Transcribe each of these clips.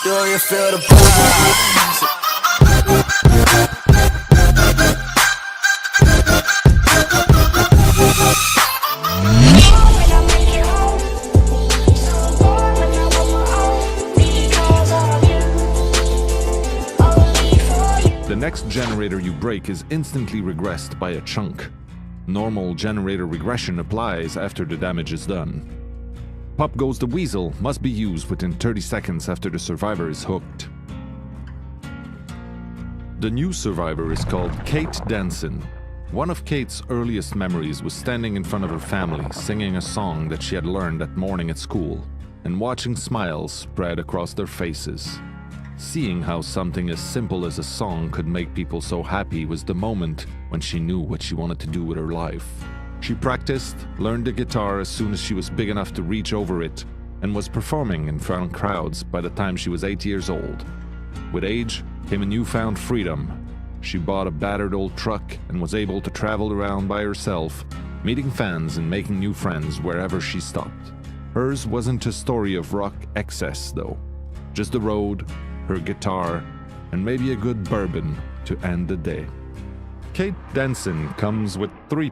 Do you feel the vibes? The next generator you break is instantly regressed by a chunk. Normal generator regression applies after the damage is done. Pop Goes the Weasel must be used within 30 seconds after the survivor is hooked. The new survivor is called Kate Denson. One of Kate's earliest memories was standing in front of her family, singing a song that she had learned that morning at school, and watching smiles spread across their faces. Seeing how something as simple as a song could make people so happy was the moment when she knew what she wanted to do with her life. She practiced, learned the guitar as soon as she was big enough to reach over it, and was performing in front of crowds by the time she was 8 years old. With age came a newfound freedom. She bought a battered old truck and was able to travel around by herself, meeting fans and making new friends wherever she stopped. Hers wasn't a story of rock excess, though. Just the road, her guitar, and maybe a good bourbon to end the day. Kate Denson comes with 3.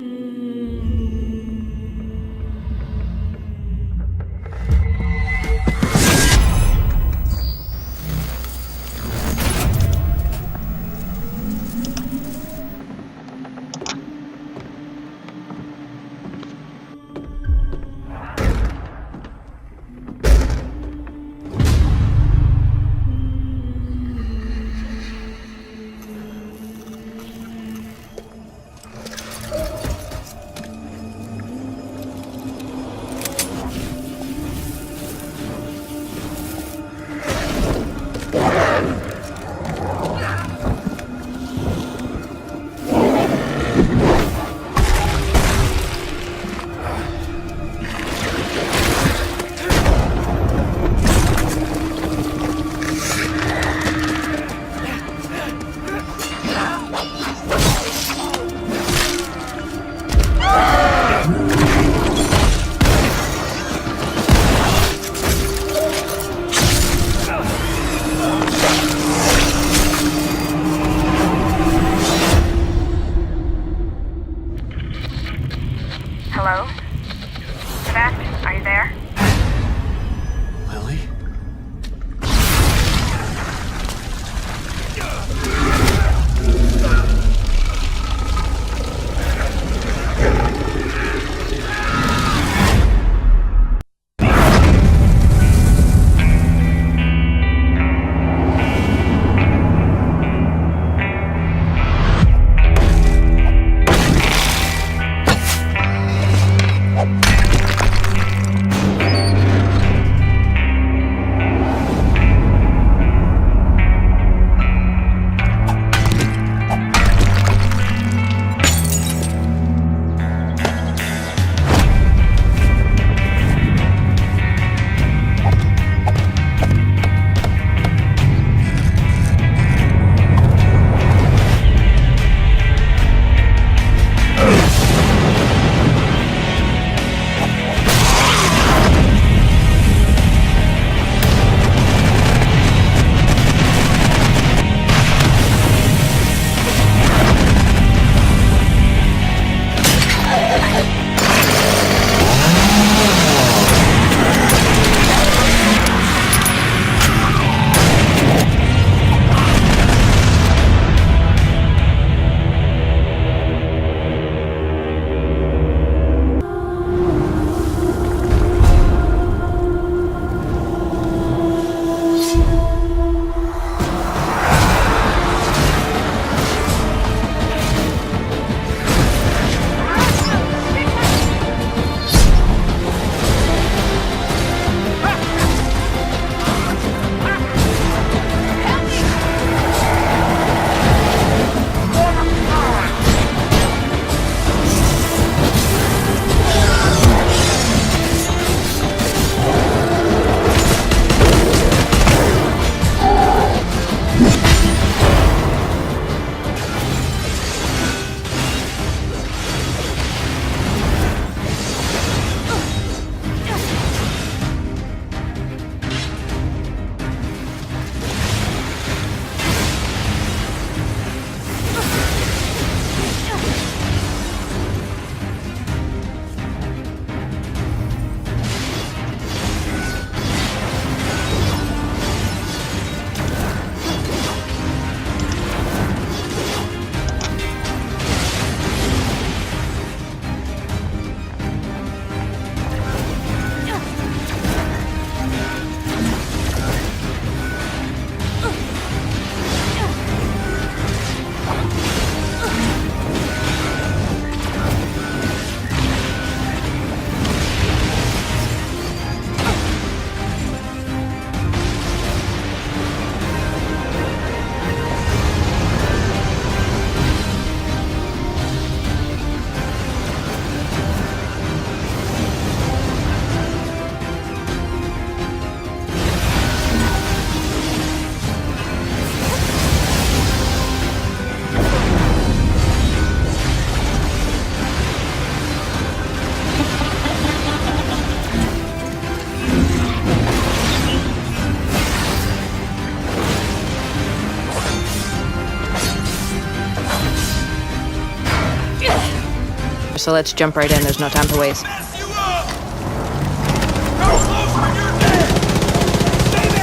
so let's jump right in. There's no time to waste.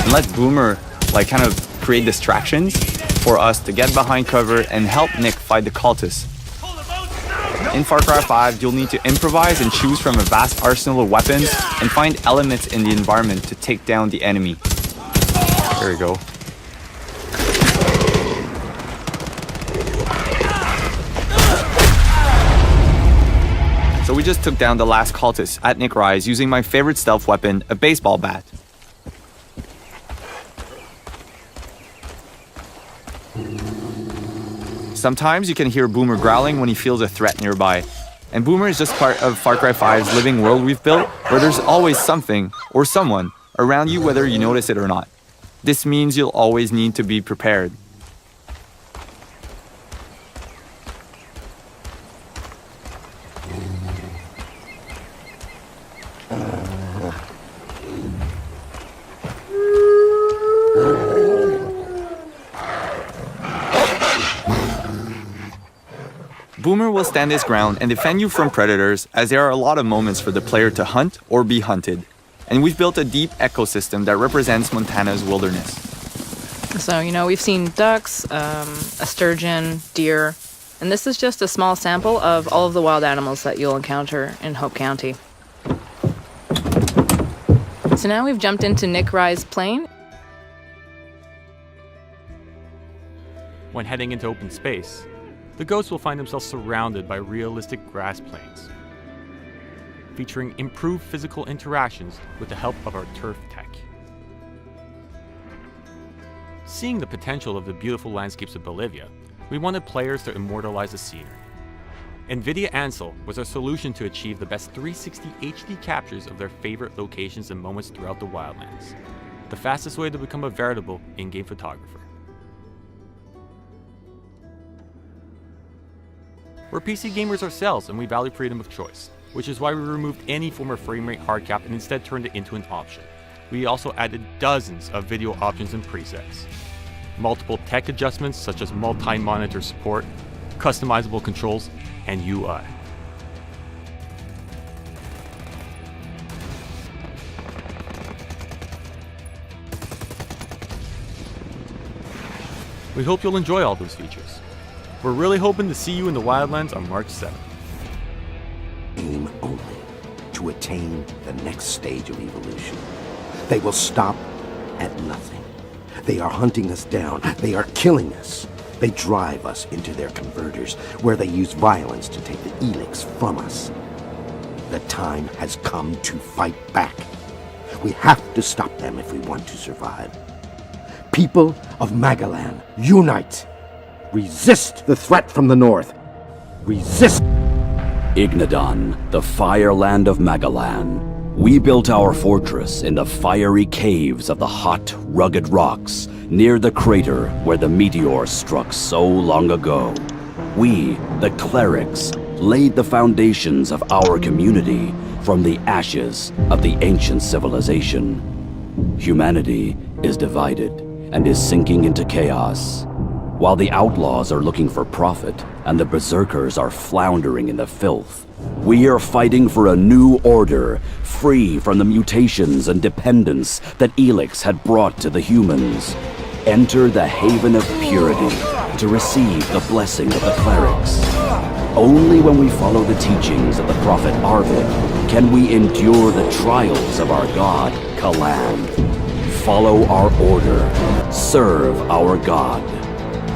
And let Boomer kind of create distractions for us to get behind cover and help Nick fight the cultists. In Far Cry 5, you'll need to improvise and choose from a vast arsenal of weapons and find elements in the environment to take down the enemy. There we go. So we just took down the last cultist at Nick Rise using my favorite stealth weapon, a baseball bat. Sometimes you can hear Boomer growling when he feels a threat nearby. And Boomer is just part of Far Cry 5's living world we've built, where there's always something or someone around you whether you notice it or not. This means you'll always need to be prepared. Boomer will stand his ground and defend you from predators, as there are a lot of moments for the player to hunt or be hunted. And we've built a deep ecosystem that represents Montana's wilderness. So, we've seen ducks, a sturgeon, deer, and this is just a small sample of all of the wild animals that you'll encounter in Hope County. So now we've jumped into Nick Rise Plain. When heading into open space, the ghosts will find themselves surrounded by realistic grass plains, featuring improved physical interactions with the help of our turf tech. Seeing the potential of the beautiful landscapes of Bolivia, we wanted players to immortalize the scenery. NVIDIA Ansel was our solution to achieve the best 360 HD captures of their favorite locations and moments throughout the Wildlands, the fastest way to become a veritable in-game photographer. We're PC gamers ourselves and we value freedom of choice, which is why we removed any form of frame rate hard cap and instead turned it into an option. We also added dozens of video options and presets, multiple tech adjustments such as multi-monitor support, customizable controls, and UI. We hope you'll enjoy all those features. We're really hoping to see you in the Wildlands on March 7th. Aim only to attain the next stage of evolution. They will stop at nothing. They are hunting us down. They are killing us. They drive us into their converters, where they use violence to take the Elex from us. The time has come to fight back. We have to stop them if we want to survive. People of Magalan, unite! Resist the threat from the north. Resist! Ignadon, the Fireland of Magalan. We built our fortress in the fiery caves of the hot, rugged rocks near the crater where the meteor struck so long ago. We, the clerics, laid the foundations of our community from the ashes of the ancient civilization. Humanity is divided and is sinking into chaos. While the outlaws are looking for profit and the berserkers are floundering in the filth, we are fighting for a new order, free from the mutations and dependence that Elex had brought to the humans. Enter the Haven of Purity to receive the blessing of the clerics. Only when we follow the teachings of the prophet Arvid can we endure the trials of our god, Kalan. Follow our order. Serve our god.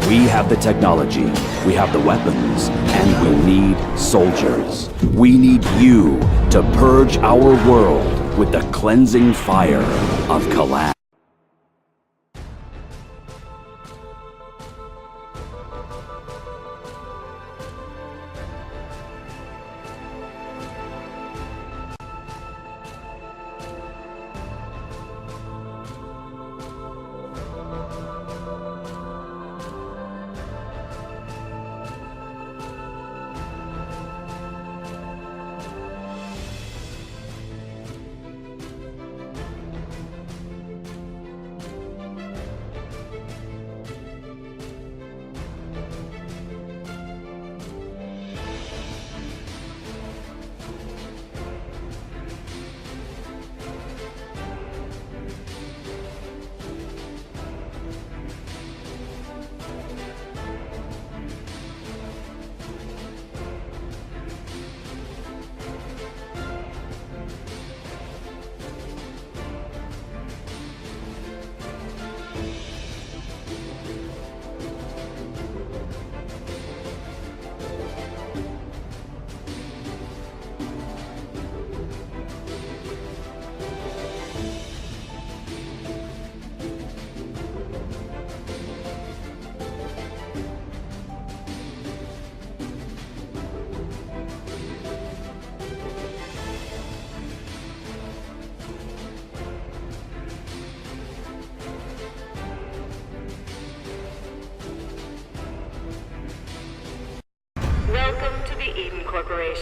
We have the technology, we have the weapons, and we need soldiers. We need you to purge our world with the cleansing fire of Kalan.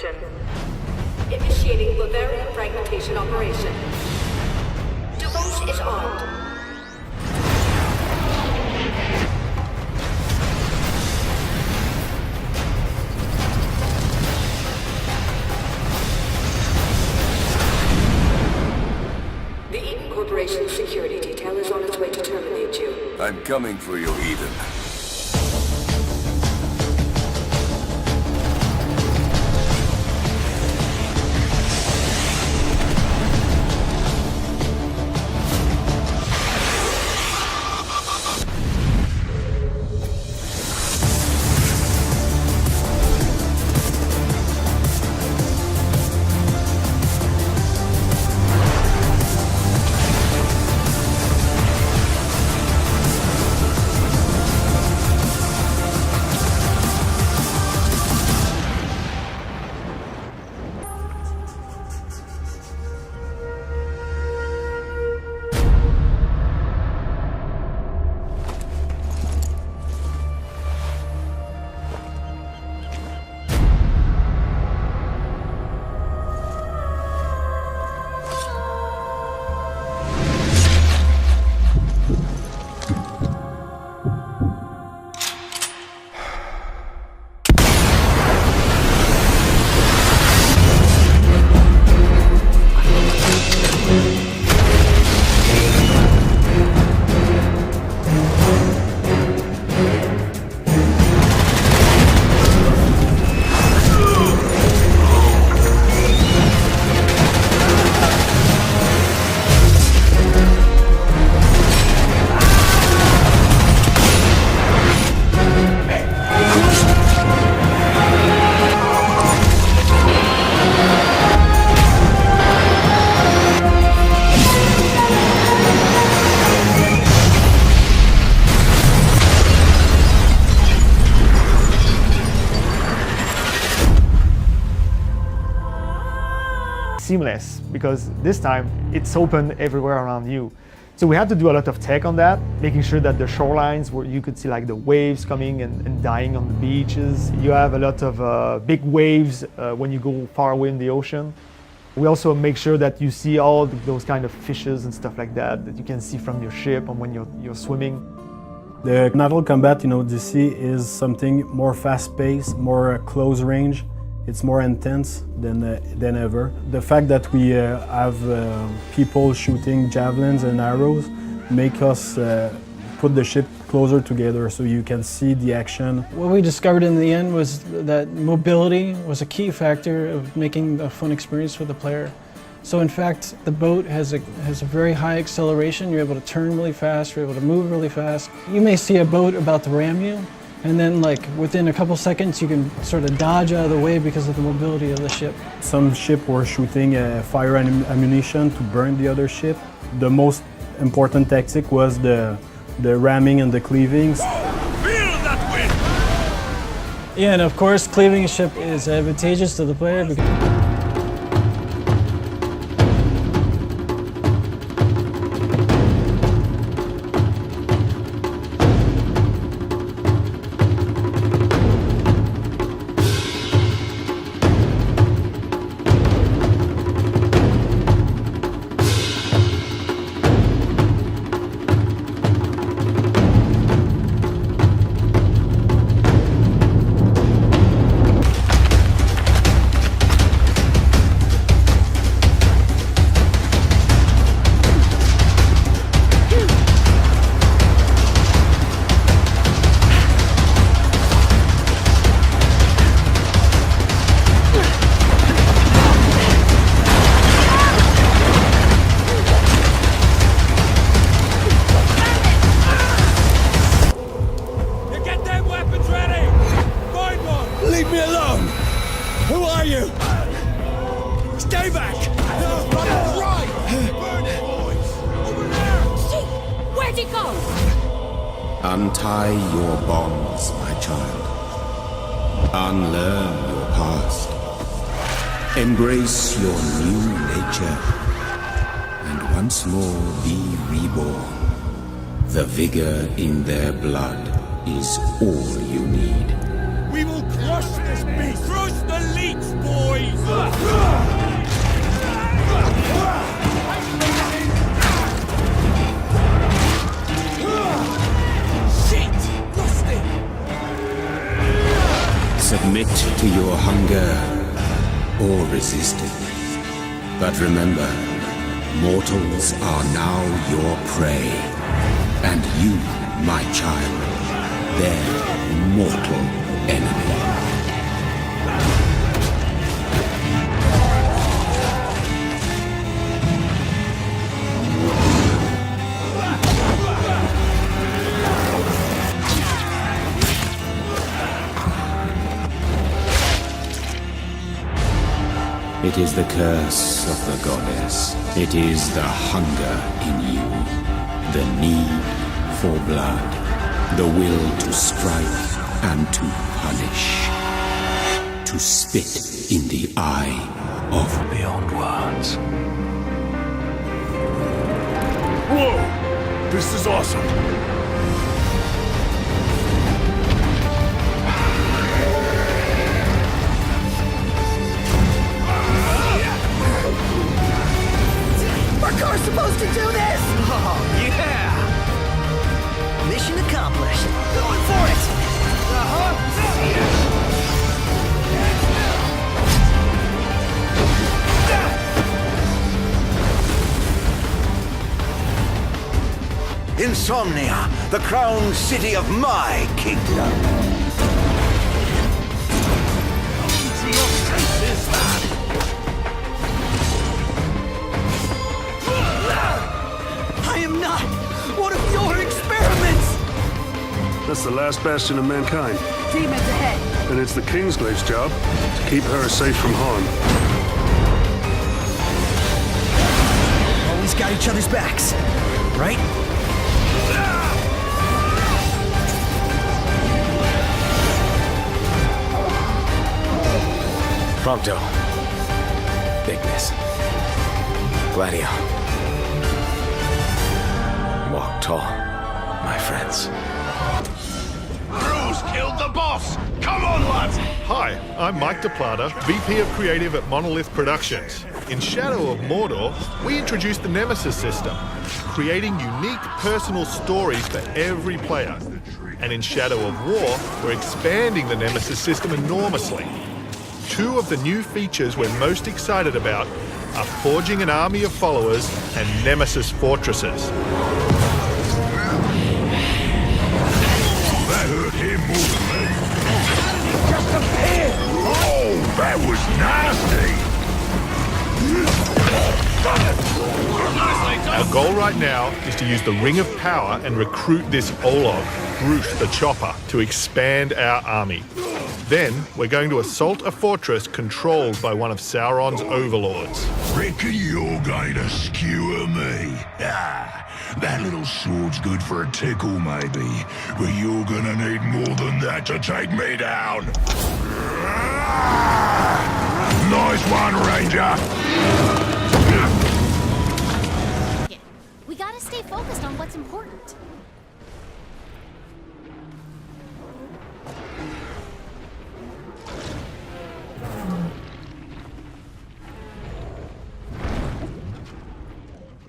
operation. Initiating Bavarian fragmentation operation. Device is armed. The Eden Corporation's security detail is on its way to terminate you. I'm coming for you, Eden. Seamless, because this time it's open everywhere around you. So we had to do a lot of tech on that, making sure that the shorelines where you could see like the waves coming and dying on the beaches. You have a lot of big waves when you go far away in the ocean. We also make sure that you see all those kind of fishes and stuff like that you can see from your ship and when you're swimming. The naval combat in Odyssey is something more fast-paced, more close range. It's more intense than ever. The fact that we have people shooting javelins and arrows make us put the ship closer together so you can see the action. What we discovered in the end was that mobility was a key factor of making a fun experience for the player. So in fact, the boat has a very high acceleration. You're able to turn really fast, you're able to move really fast. You may see a boat about to ram you, and then like within a couple seconds you can sort of dodge out of the way because of the mobility of the ship. Some ships were shooting fire ammunition to burn the other ship. The most important tactic was the ramming and the cleavings. Feel that wind! Yeah, and of course cleaving a ship is advantageous to the player because Untie your bonds, my child. Unlearn your past. Embrace your new nature. And once more be reborn. The vigor in their blood is all you need. We will crush this beast! Crush the leech, boys! Shit! Lost it! Submit to your hunger or resist it. But remember, mortals are now your prey. And you, my child, their mortal enemy. It is the curse of the goddess. It is the hunger in you. The need for blood. The will to strike and to punish. To spit in the eye of beyond words. Whoa! This is awesome! Our car's supposed to do this! Oh, yeah! Mission accomplished. Going for it! Insomnia, the crown city of my kingdom. I am not one of your experiments! That's the last bastion of mankind. Demons ahead. And it's the Kingsglave's job to keep her safe from harm. Always got each other's backs, right? Prompto. Bigness. Gladio. Walk tall, my friends. Crew's killed the boss! Come on, lads! Hi, I'm Mike DePlata, VP of Creative at Monolith Productions. In Shadow of Mordor, we introduced the Nemesis system, creating unique personal stories for every player. And in Shadow of War, we're expanding the Nemesis system enormously. Two of the new features we're most excited about are forging an army of followers and Nemesis fortresses. That hurt him more than me. Just a pin! Oh, that was nasty! Our goal right now is to use the Ring of Power and recruit this Olog, Groot the Chopper, to expand our army. Then, we're going to assault a fortress controlled by one of Sauron's overlords. Reckon you're going to skewer me? Ah, that little sword's good for a tickle, maybe. But you're gonna need more than that to take me down. Nice one, Ranger! We gotta stay focused on what's important.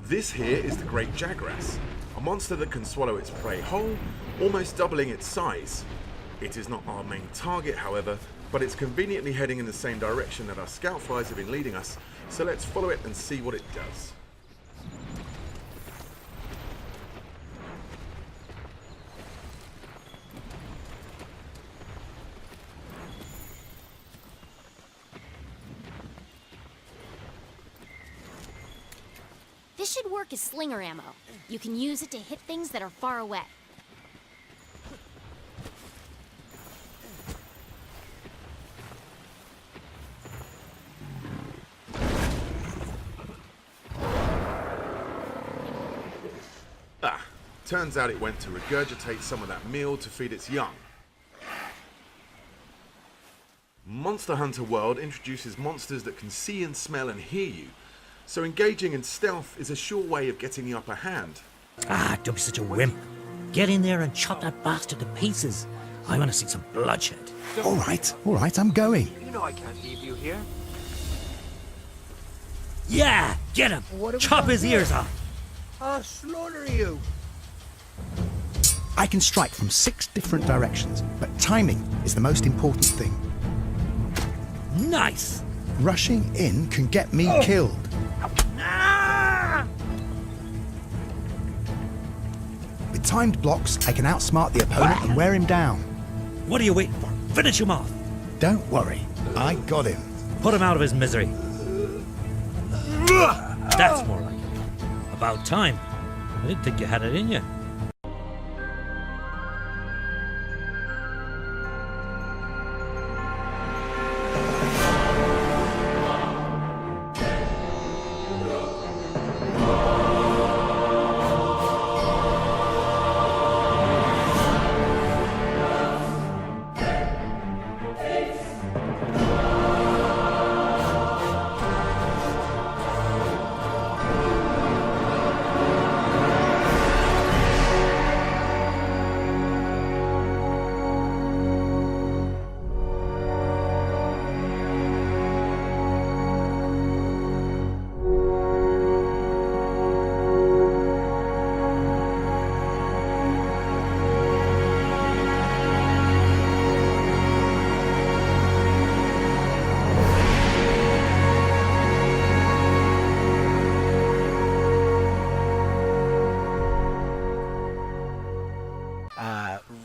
This here is the Great Jagras, a monster that can swallow its prey whole, almost doubling its size. It is not our main target, however, but it's conveniently heading in the same direction that our scout flies have been leading us, so let's follow it and see what it does. This should work as slinger ammo. You can use it to hit things that are far away. Turns out it went to regurgitate some of that meal to feed its young. Monster Hunter World introduces monsters that can see and smell and hear you, so engaging in stealth is a sure way of getting the upper hand. Ah, don't be such a wimp. Get in there and chop that bastard to pieces. I want to see some bloodshed. All right, I'm going. You know I can't leave you here. Yeah, get him! Chop his ears off! I'll slaughter you! I can strike from 6 different directions, but timing is the most important thing. Nice! Rushing in can get me killed. Ah! With timed blocks, I can outsmart the opponent and wear him down. What are you waiting for? Finish him off! Don't worry, I got him. Put him out of his misery. That's more like it. About time. I didn't think you had it in you.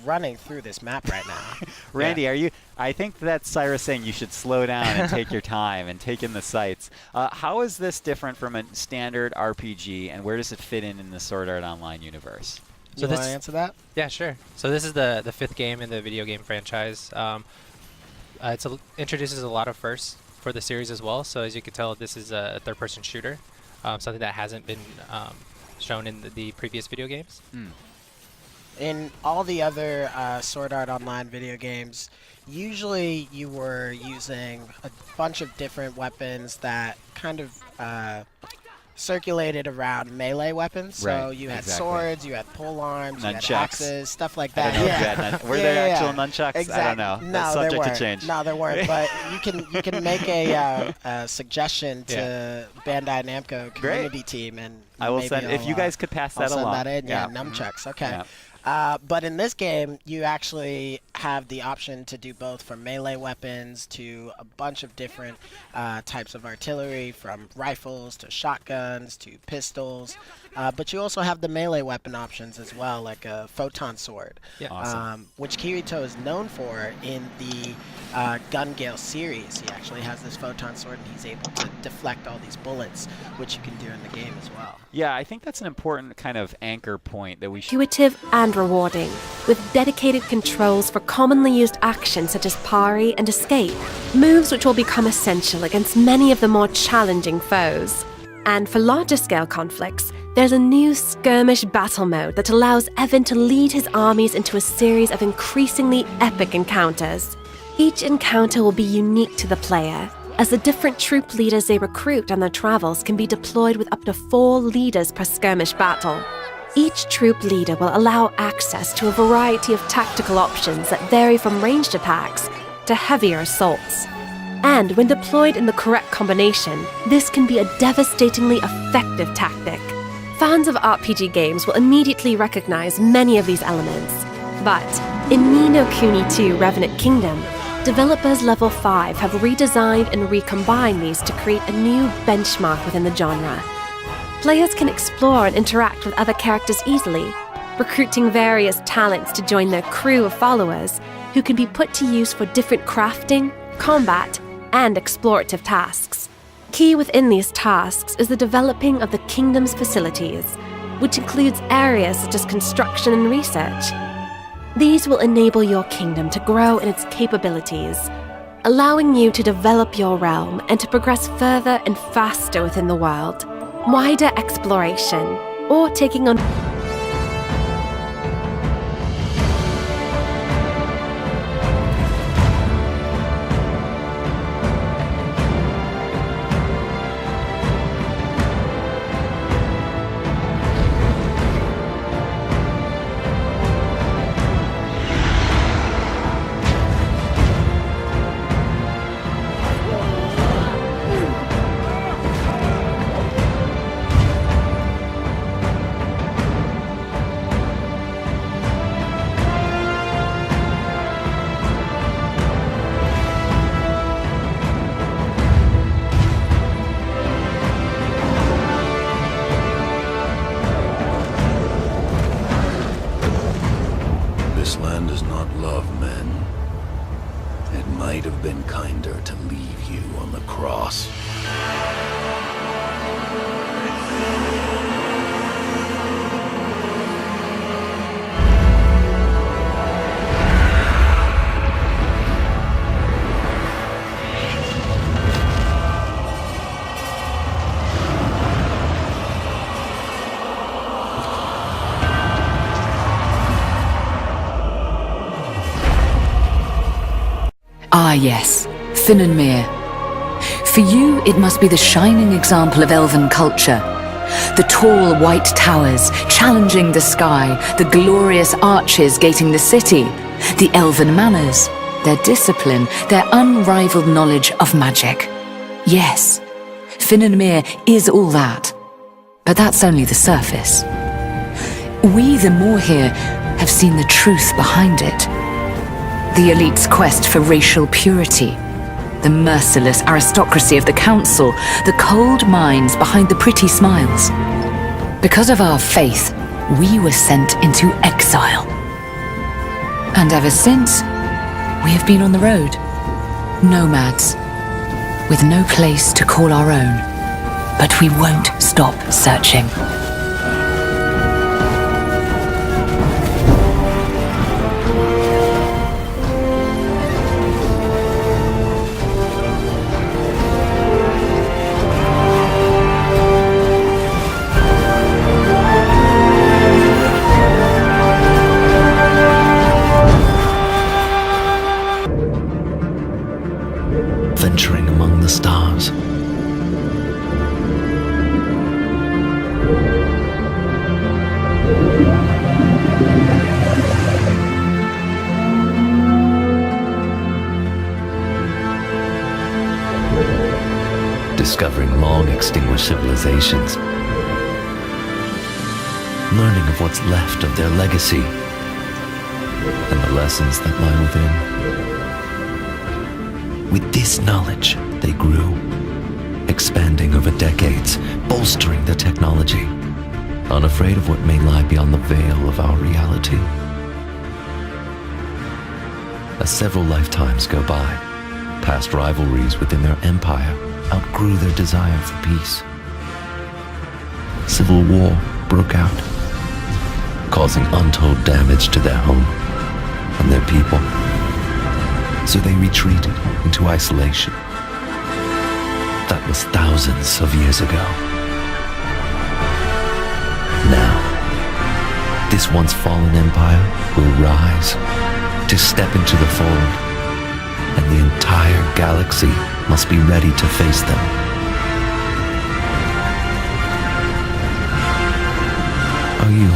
Running through this map right now. Randy, I think that's Cyrus saying you should slow down and take your time and take in the sights. How is this different from a standard RPG, and where does it fit in the Sword Art Online universe? So you want to answer that? Yeah, sure. So this is the 5th game in the video game franchise. It introduces a lot of firsts for the series as well. So as you can tell, this is a third-person shooter, something that hasn't been shown in the previous video games. In all the other Sword Art Online video games, usually you were using a bunch of different weapons that kind of circulated around melee weapons. So you had swords, you had pole arms, you had axes, stuff like that. Were there actual nunchucks? Exactly. I don't know. No, That's there subject weren't. to change. No, there weren't. But you can make a suggestion to Bandai Namco community team, and I will send. If you guys could pass that along. I'll send that in. Yeah, nunchucks. Okay. Yeah. But in this game, you actually have the option to do both, from melee weapons to a bunch of different types of artillery, from rifles to shotguns to pistols. But you also have the melee weapon options as well, like a photon sword, which Kirito is known for in the Gun Gale series. He actually has this photon sword, and he's able to deflect all these bullets, which you can do in the game as well. Yeah, I think that's an important kind of anchor point that we should... Intuitive and rewarding, with dedicated controls for commonly used actions such as parry and escape, moves which will become essential against many of the more challenging foes. And for larger scale conflicts, there's a new skirmish battle mode that allows Evan to lead his armies into a series of increasingly epic encounters. Each encounter will be unique to the player, as the different troop leaders they recruit on their travels can be deployed with up to 4 leaders per skirmish battle. Each troop leader will allow access to a variety of tactical options that vary from ranged attacks to heavier assaults. And when deployed in the correct combination, this can be a devastatingly effective tactic. Fans of RPG games will immediately recognize many of these elements. But in Ni no Kuni 2 Revenant Kingdom, developers Level 5 have redesigned and recombined these to create a new benchmark within the genre. Players can explore and interact with other characters easily, recruiting various talents to join their crew of followers who can be put to use for different crafting, combat, and explorative tasks. Key within these tasks is the developing of the kingdom's facilities, which includes areas such as construction and research. These will enable your kingdom to grow in its capabilities, allowing you to develop your realm and to progress further and faster within the world. Wider exploration, or taking on This land does not love men. It might have been kinder to leave you on the cross. Ah yes, Finnenmere. For you, it must be the shining example of elven culture. The tall white towers challenging the sky, the glorious arches gating the city, the elven manners, their discipline, their unrivaled knowledge of magic. Yes, Finnenmere is all that. But that's only the surface. We, the more here, have seen the truth behind it. The elite's quest for racial purity, the merciless aristocracy of the council, the cold minds behind the pretty smiles. Because of our faith, we were sent into exile. And ever since, we have been on the road, nomads, with no place to call our own. But we won't stop searching. Venturing among the stars. Discovering long-extinguished civilizations. Learning of what's left of their legacy and the lessons that lie within. With this knowledge, they grew, expanding over decades, bolstering the technology, unafraid of what may lie beyond the veil of our reality. As several lifetimes go by, past rivalries within their empire outgrew their desire for peace. Civil war broke out, causing untold damage to their home and their people. So they retreated into isolation. That was thousands of years ago. Now, this once fallen empire will rise to step into the fold, and the entire galaxy must be ready to face them. Are you?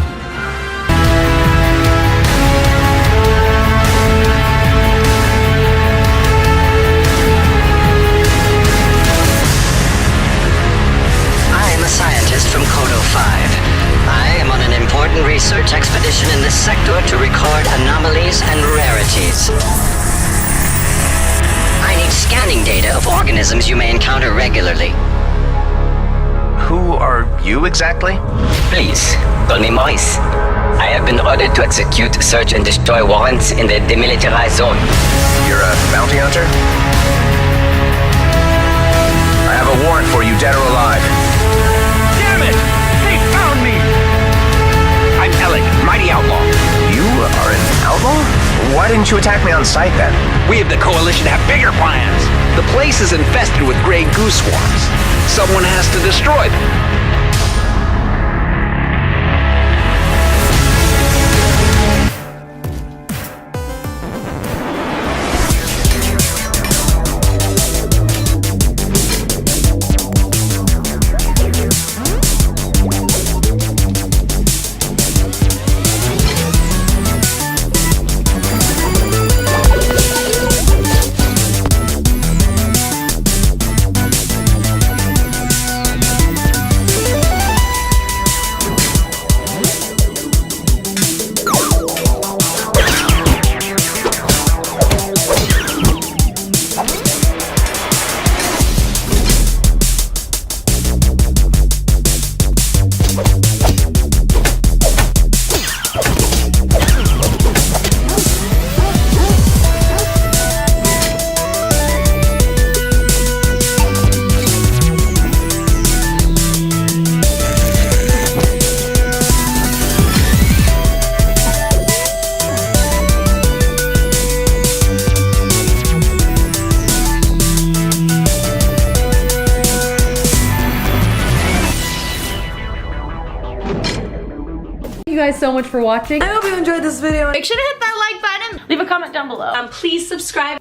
From Kodo 5. I am on an important research expedition in this sector to record anomalies and rarities. I need scanning data of organisms you may encounter regularly. Who are you exactly? Please, call me Maurice. I have been ordered to execute search and destroy warrants in the demilitarized zone. You're a bounty hunter? I have a warrant for you, dead or alive. They found me! I'm Elex, mighty outlaw. You are an outlaw? Why didn't you attack me on sight then? We of the Coalition have bigger plans. The place is infested with gray goose swarms. Someone has to destroy them. guys so much for watching. I hope you enjoyed this video. Make sure to hit that like button. Leave a comment down below. Please subscribe.